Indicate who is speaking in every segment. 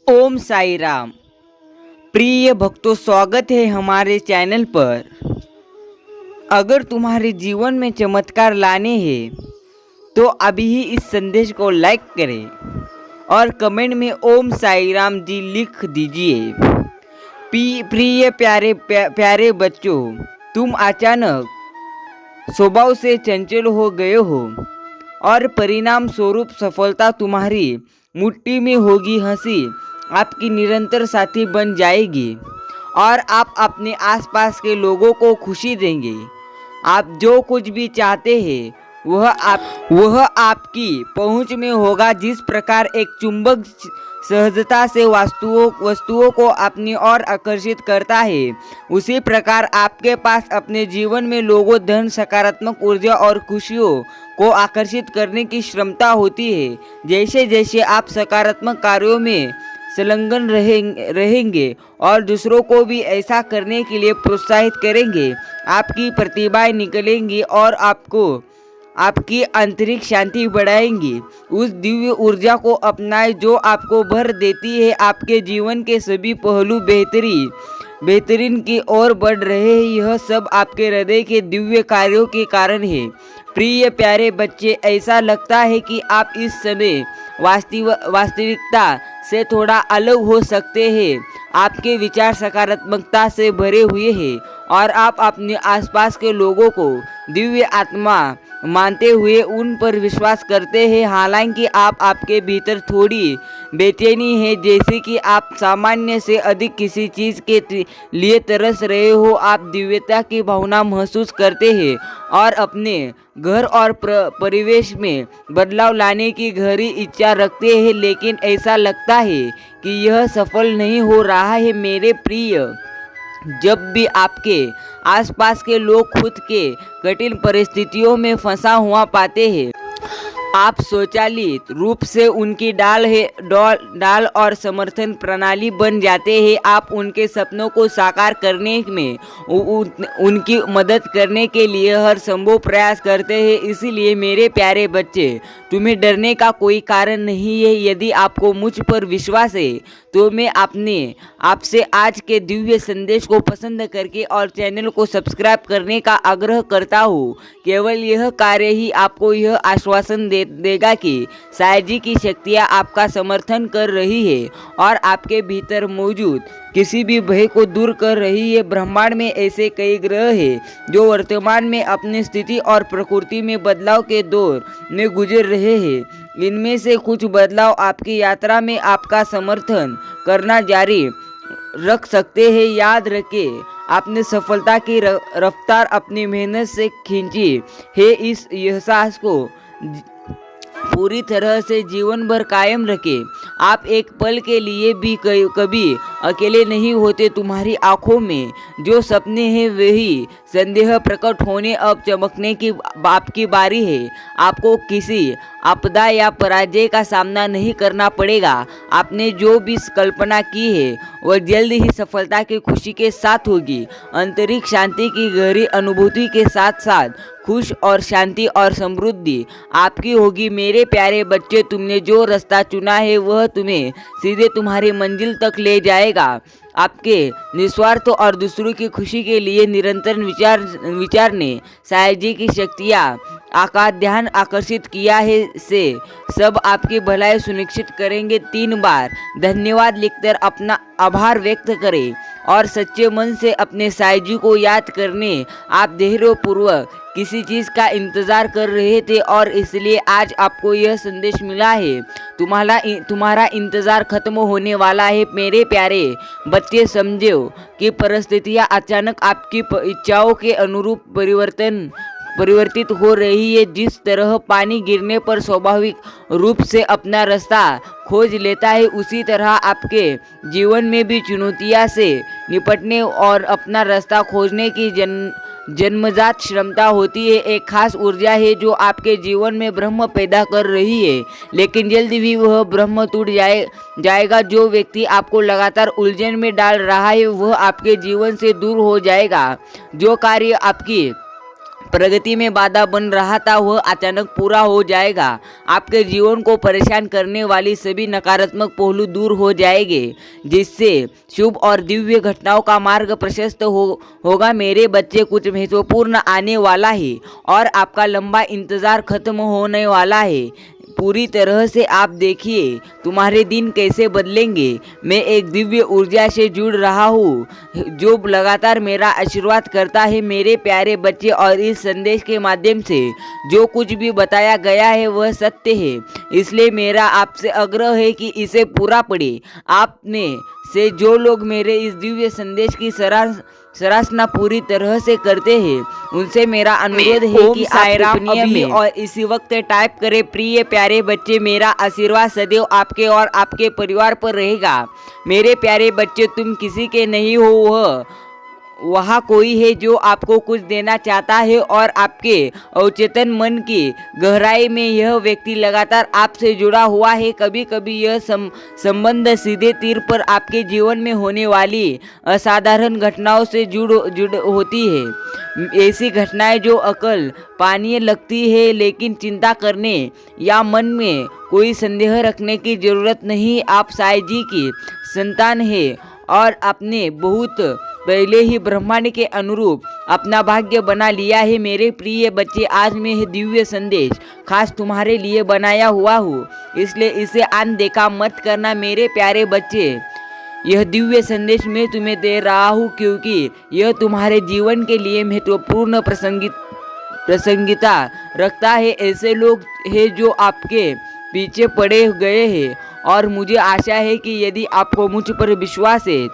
Speaker 1: ओम साई राम। प्रिय भक्तों, स्वागत है हमारे चैनल पर। अगर तुम्हारे जीवन में चमत्कार लाने हैं तो अभी ही इस संदेश को लाइक करें और कमेंट में ओम साई राम जी लिख दीजिए। प्रिय प्यारे बच्चों, तुम अचानक स्वभाव से चंचल हो गए हो और परिणाम स्वरूप सफलता तुम्हारी मुट्ठी में होगी। हंसी आपकी निरंतर साथी बन जाएगी और आप अपने आसपास के लोगों को खुशी देंगे। आप जो कुछ भी चाहते हैं वह आपकी पहुंच में होगा। जिस प्रकार एक चुंबक सहजता से वस्तुओं को अपनी ओर आकर्षित करता है, उसी प्रकार आपके पास अपने जीवन में लोगों, धन, सकारात्मक ऊर्जा और खुशियों को आकर्षित करने की क्षमता होती है। जैसे जैसे आप सकारात्मक कार्यों में संलग्न रहेंगे और दूसरों को भी ऐसा करने के लिए प्रोत्साहित करेंगे, आपकी प्रतिभाएं निकलेंगी और आपकी आंतरिक शांति बढ़ाएंगी। उस दिव्य ऊर्जा को अपनाएं जो आपको भर देती है। आपके जीवन के सभी पहलू बेहतरीन की ओर बढ़ रहे हैं। यह सब आपके हृदय के दिव्य कार्यों के कारण है। प्रिय प्यारे बच्चे, ऐसा लगता है कि आप इस समय वास्तविकता से थोड़ा अलग हो सकते हैं। आपके विचार सकारात्मकता से भरे हुए हैं और आप अपने आसपास के लोगों को दिव्य आत्मा मानते हुए उन पर विश्वास करते हैं। हालांकि आपके भीतर थोड़ी बेचैनी है, जैसे कि आप सामान्य से अधिक किसी चीज़ के लिए तरस रहे हो। आप दिव्यता की भावना महसूस करते हैं और अपने घर और परिवेश में बदलाव लाने की गहरी इच्छा रखते हैं, लेकिन ऐसा लगता है कि यह सफल नहीं हो रहा है। मेरे प्रिय, जब भी आपके आसपास के लोग खुद के कठिन परिस्थितियों में फंसा हुआ पाते हैं, आप स्वचालित रूप से उनकी डाल और समर्थन प्रणाली बन जाते हैं। आप उनके सपनों को साकार करने में उनकी मदद करने के लिए हर संभव प्रयास करते हैं। इसीलिए मेरे प्यारे बच्चे, तुम्हें डरने का कोई कारण नहीं है। यदि आपको मुझ पर विश्वास है तो मैं आपसे आज के दिव्य संदेश को पसंद करके और चैनल को सब्सक्राइब करने का आग्रह करता हूँ। केवल यह कार्य ही आपको यह आश्वासन देगा कि साईं जी की शक्तियाँ आपका समर्थन कर रही है और आपके भीतर मौजूद किसी भी भय को दूर कर रही है। ब्रह्मांड में ऐसे कई ग्रह हैं जो वर्तमान में अपनी स्थिति और प्रकृति में बदलाव के दौर में गुजर रहे हैं। इनमें से कुछ बदलाव आपकी यात्रा में आपका समर्थन करना जारी रख सकते हैं। याद रखें, आपने सफलता की रफ्तार अपनी मेहनत से खींची है। इस एहसास को पूरी तरह से जीवन भर कायम रखें। आप एक पल के लिए भी कभी अकेले नहीं होते। तुम्हारी आंखों में जो सपने हैं वही संदेह प्रकट होने अब चमकने की आपकी बारी है। आपको किसी आपदा या पराजय का सामना नहीं करना पड़ेगा। आपने जो भी कल्पना की है वह जल्द ही सफलता की खुशी के साथ होगी। आंतरिक शांति की गहरी अनुभूति के साथ साथ खुश और शांति और समृद्धि आपकी होगी। मेरे प्यारे बच्चे, तुमने जो रास्ता चुना है वह तुम्हें सीधे तुम्हारी मंजिल तक ले जाएगा। आपके निस्वार्थ और दूसरों की खुशी के लिए निरंतर विचारने साईं जी की शक्तियाँ का ध्यान आकर्षित किया है से सब आपकी भलाई सुनिश्चित करेंगे। 3 बार धन्यवाद लिखकर अपना आभार व्यक्त करें और सच्चे मन से अपने साईं जी को याद करने। आप धैर्यपूर्वक किसी चीज़ का इंतज़ार कर रहे थे और इसलिए आज आपको यह संदेश मिला है। तुम्हारा इंतज़ार खत्म होने वाला है। मेरे प्यारे बच्चे, समझो कि परिस्थितियाँ अचानक आपकी इच्छाओं के अनुरूप परिवर्तित हो रही है। जिस तरह पानी गिरने पर स्वाभाविक रूप से अपना रास्ता खोज लेता है, उसी तरह आपके जीवन में भी चुनौतियां से निपटने और अपना रास्ता खोजने की जन्मजात क्षमता होती है। एक खास ऊर्जा है जो आपके जीवन में ब्रह्म पैदा कर रही है, लेकिन जल्द भी वह ब्रह्म टूट जाएगा। जो व्यक्ति आपको लगातार उलझन में डाल रहा है वह आपके जीवन से दूर हो जाएगा। जो कार्य आपकी प्रगति में बाधा बन रहा था वह अचानक पूरा हो जाएगा। आपके जीवन को परेशान करने वाली सभी नकारात्मक पहलू दूर हो जाएंगे, जिससे शुभ और दिव्य घटनाओं का मार्ग प्रशस्त होगा। मेरे बच्चे, कुछ महत्वपूर्ण आने वाला है और आपका लंबा इंतजार खत्म होने वाला है। पूरी तरह से आप देखिए तुम्हारे दिन कैसे बदलेंगे। मैं एक दिव्य ऊर्जा से जुड़ रहा हूँ जो लगातार मेरा आशीर्वाद करता है। मेरे प्यारे बच्चे, और इस संदेश के माध्यम से जो कुछ भी बताया गया है वह सत्य है, इसलिए मेरा आपसे आग्रह है कि इसे पूरा पढ़ें। आप में से जो लोग मेरे इस दिव्य संदेश की सराहना पूरी तरह से करते हैं, उनसे मेरा अनुरोध है कि आप टिप्पणियों में और इसी वक्त टाइप करें, प्रिय प्यारे बच्चे, मेरा आशीर्वाद सदैव आपके और आपके परिवार पर रहेगा। मेरे प्यारे बच्चे, तुम किसी के नहीं हो, वहाँ कोई है जो आपको कुछ देना चाहता है और आपके अवचेतन मन की गहराई में यह व्यक्ति लगातार आपसे जुड़ा हुआ है। कभी कभी यह संबंध सीधे तीर पर आपके जीवन में होने वाली असाधारण घटनाओं से जुड़ होती है। ऐसी घटनाएं जो अकल पानी लगती है, लेकिन चिंता करने या मन में कोई संदेह रखने की जरूरत नहीं। आप साईं जी की संतान है और आपने बहुत पहले ही ब्रह्मांड के अनुरूप अपना भाग्य बना लिया है। मेरे प्रिय बच्चे, आज मैं यह दिव्य संदेश खास तुम्हारे लिए बनाया हुआ हूँ, इसलिए इसे अनदेखा मत करना। मेरे प्यारे बच्चे, यह दिव्य संदेश मैं तुम्हें दे रहा हूँ क्योंकि यह तुम्हारे जीवन के लिए महत्वपूर्ण प्रसंगिता रखता है। ऐसे लोग हैं जो आपके पीछे पड़े गए हैं और मुझे आशा है कि यदि आपको मुझ पर विश्वास है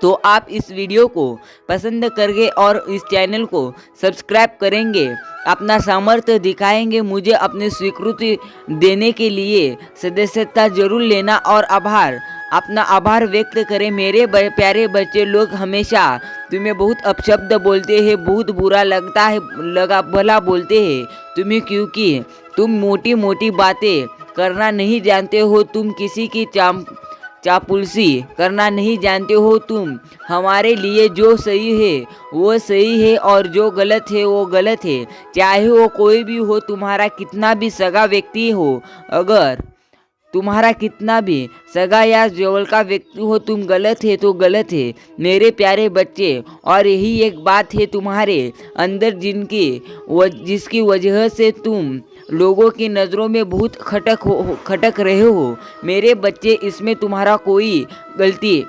Speaker 1: तो आप इस वीडियो को पसंद करेंगे और इस चैनल को सब्सक्राइब करेंगे, अपना सामर्थ्य दिखाएंगे। मुझे अपनी स्वीकृति देने के लिए सदस्यता जरूर लेना और अपना आभार व्यक्त करें। मेरे प्यारे बच्चे, लोग हमेशा तुम्हें बहुत अपशब्द बोलते हैं, बहुत बुरा भला बोलते हैं तुम्हें, क्योंकि तुम मोटी मोटी बातें करना नहीं जानते हो, तुम किसी की चापलूसी करना नहीं जानते हो। तुम हमारे लिए जो सही है वो सही है और जो गलत है वो गलत है, चाहे वो कोई भी हो, तुम्हारा कितना भी सगा व्यक्ति हो। अगर तुम्हारा कितना भी सगा या जवल का व्यक्ति हो, तुम गलत है तो गलत है मेरे प्यारे बच्चे। और यही एक बात है तुम्हारे अंदर जिसकी वजह से तुम लोगों की नज़रों में बहुत खटक रहे हो। मेरे बच्चे, इसमें तुम्हारा कोई गलती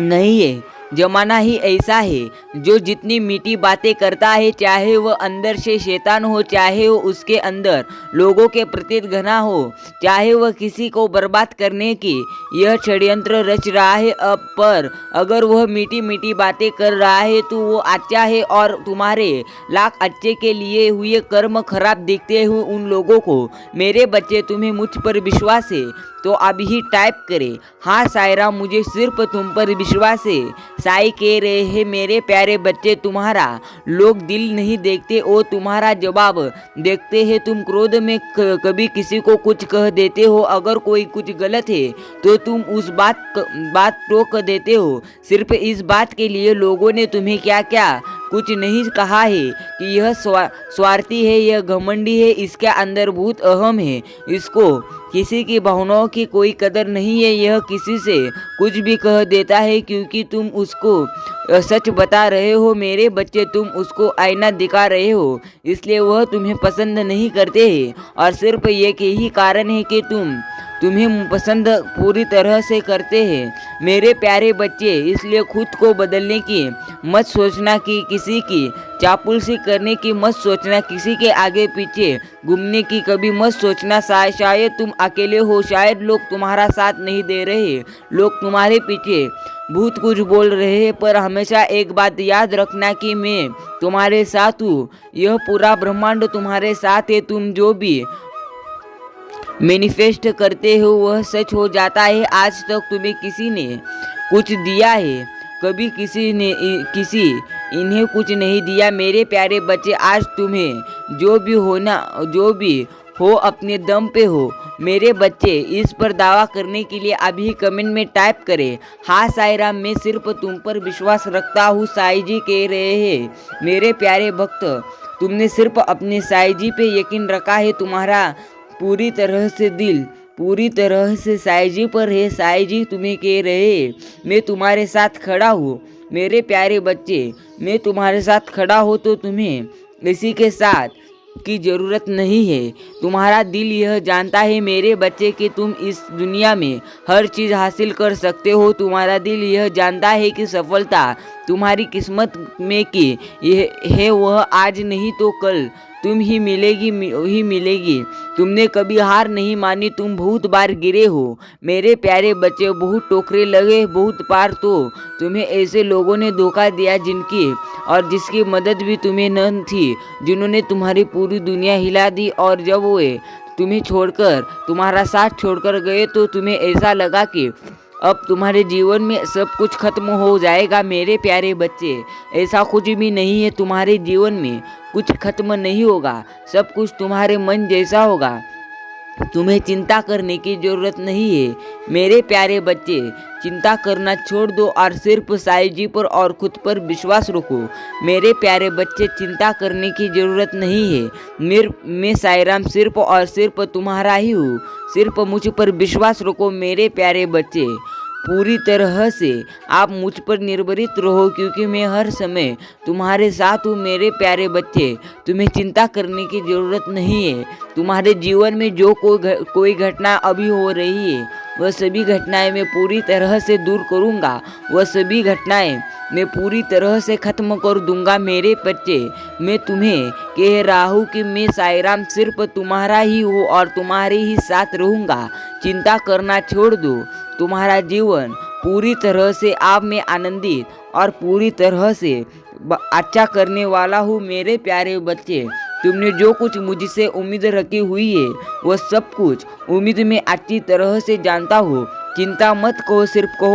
Speaker 1: नहीं है। जमाना ही ऐसा है जो जितनी मीठी बातें करता है, चाहे वह अंदर से शैतान हो, चाहे वो उसके अंदर लोगों के प्रति घृणा हो, चाहे वह किसी को बर्बाद करने की यह षड्यंत्र रच रहा है, पर अगर वह मीठी मीठी बातें कर रहा है तो वो अच्छा है और तुम्हारे लाख अच्छे के लिए हुए कर्म खराब दिखते हुए उन लोगों को। मेरे बच्चे, तुम्हें मुझ पर विश्वास है तो अभी ही टाइप करें, हाँ सायरा, मुझे सिर्फ तुम पर विश्वास है। साई कह रहे हैं, मेरे प्यारे बच्चे, तुम्हारा लोग दिल नहीं देखते, वो तुम्हारा जवाब देखते हैं। तुम क्रोध में कभी किसी को कुछ कह देते हो, अगर कोई कुछ गलत है तो तुम उस बात टोक देते हो, सिर्फ इस बात के लिए लोगों ने तुम्हें क्या क्या कुछ नहीं कहा है कि यह स्वार्थी है, यह घमंडी है, इसके अंदर बहुत अहम है, इसको किसी की भावनाओं की कोई कदर नहीं है, यह किसी से कुछ भी कह देता है क्योंकि तुम उसको सच बता रहे हो। मेरे बच्चे, तुम उसको आईना दिखा रहे हो, इसलिए वह तुम्हें पसंद नहीं करते हैं और सिर्फ एक ही कारण है कि तुम्हें पसंद पूरी तरह से करते हैं। मेरे प्यारे बच्चे, इसलिए खुद को बदलने की मत सोचना, कि किसी की चापलूसी करने की मत सोचना, किसी के आगे पीछे घूमने की कभी मत सोचना। शायद तुम अकेले हो, शायद लोग तुम्हारा साथ नहीं दे रहे, लोग तुम्हारे पीछे बहुत कुछ बोल रहे हैं, पर हमेशा एक बात याद रखना कि मैं तुम्हारे साथ हूँ। यह पूरा ब्रह्मांड तुम्हारे साथ है। तुम जो भी मैनिफेस्ट करते हो वह सच हो जाता है। आज तक तुम्हें किसी ने कुछ दिया है, कभी किसी इन्हें कुछ नहीं दिया। मेरे प्यारे बच्चे, आज तुम्हें जो भी हो अपने दम पे हो। मेरे बच्चे, इस पर दावा करने के लिए अभी कमेंट में टाइप करें, हाँ साईं राम, मैं सिर्फ तुम पर विश्वास रखता हूँ, साईं जी कह रहे हैं। मेरे प्यारे भक्त, तुमने सिर्फ अपने साईं जी पे यकीन रखा है, तुम्हारा पूरी तरह से दिल पूरी तरह से साईं जी पर है। साईं जी तुम्हें कह रहे हैं, मैं तुम्हारे साथ खड़ा हूँ। मेरे प्यारे बच्चे, मैं तुम्हारे साथ खड़ा हूँ, तो तुम्हें किसी के साथ की ज़रूरत नहीं है। तुम्हारा दिल यह जानता है मेरे बच्चे कि तुम इस दुनिया में हर चीज़ हासिल कर सकते हो। तुम्हारा दिल यह जानता है कि सफलता तुम्हारी किस्मत में की यह है, वह आज नहीं तो कल तुम ही मिलेगी। तुमने कभी हार नहीं मानी, तुम बहुत बार गिरे हो मेरे प्यारे बच्चे, बहुत टोकरे लगे, बहुत बार तो तुम्हें ऐसे लोगों ने धोखा दिया जिनकी और जिसकी मदद भी तुम्हें न थी, जिन्होंने तुम्हारी पूरी दुनिया हिला दी। और जब वे तुम्हें छोड़कर, तुम्हारा साथ छोड़कर गए, तो तुम्हें ऐसा लगा कि अब तुम्हारे जीवन में सब कुछ खत्म हो जाएगा। मेरे प्यारे बच्चे, ऐसा कुछ भी नहीं है। तुम्हारे जीवन में कुछ खत्म नहीं होगा, सब कुछ तुम्हारे मन जैसा होगा। तुम्हें चिंता करने की ज़रूरत नहीं है मेरे प्यारे बच्चे। चिंता करना छोड़ दो और सिर्फ साईं जी पर और खुद पर विश्वास रखो। मेरे प्यारे बच्चे, चिंता करने की ज़रूरत नहीं है। मैं साईं राम सिर्फ और सिर्फ तुम्हारा ही हूँ। सिर्फ मुझ पर विश्वास रखो मेरे प्यारे बच्चे। पूरी तरह से आप मुझ पर निर्भरित रहो, क्योंकि मैं हर समय तुम्हारे साथ हूँ। मेरे प्यारे बच्चे, तुम्हें चिंता करने की ज़रूरत नहीं है। तुम्हारे जीवन में जो कोई घटना अभी हो रही है, वह सभी घटनाएं मैं पूरी तरह से दूर करूँगा। वह सभी घटनाएं मैं पूरी तरह से ख़त्म कर दूंगा। मेरे बच्चे, मैं तुम्हें कह रहा हूँ कि मैं साईं राम सिर्फ तुम्हारा ही हूँ और तुम्हारे ही साथ रहूँगा। चिंता करना छोड़ दो। तुम्हारा जीवन पूरी तरह से आप में आनंदित और पूरी तरह से अच्छा करने वाला हूँ। मेरे प्यारे बच्चे, तुमने जो कुछ मुझसे उम्मीद रखी हुई है, वह सब कुछ उम्मीद में अच्छी तरह से जानता हूँ। चिंता मत करो, सिर्फ कहो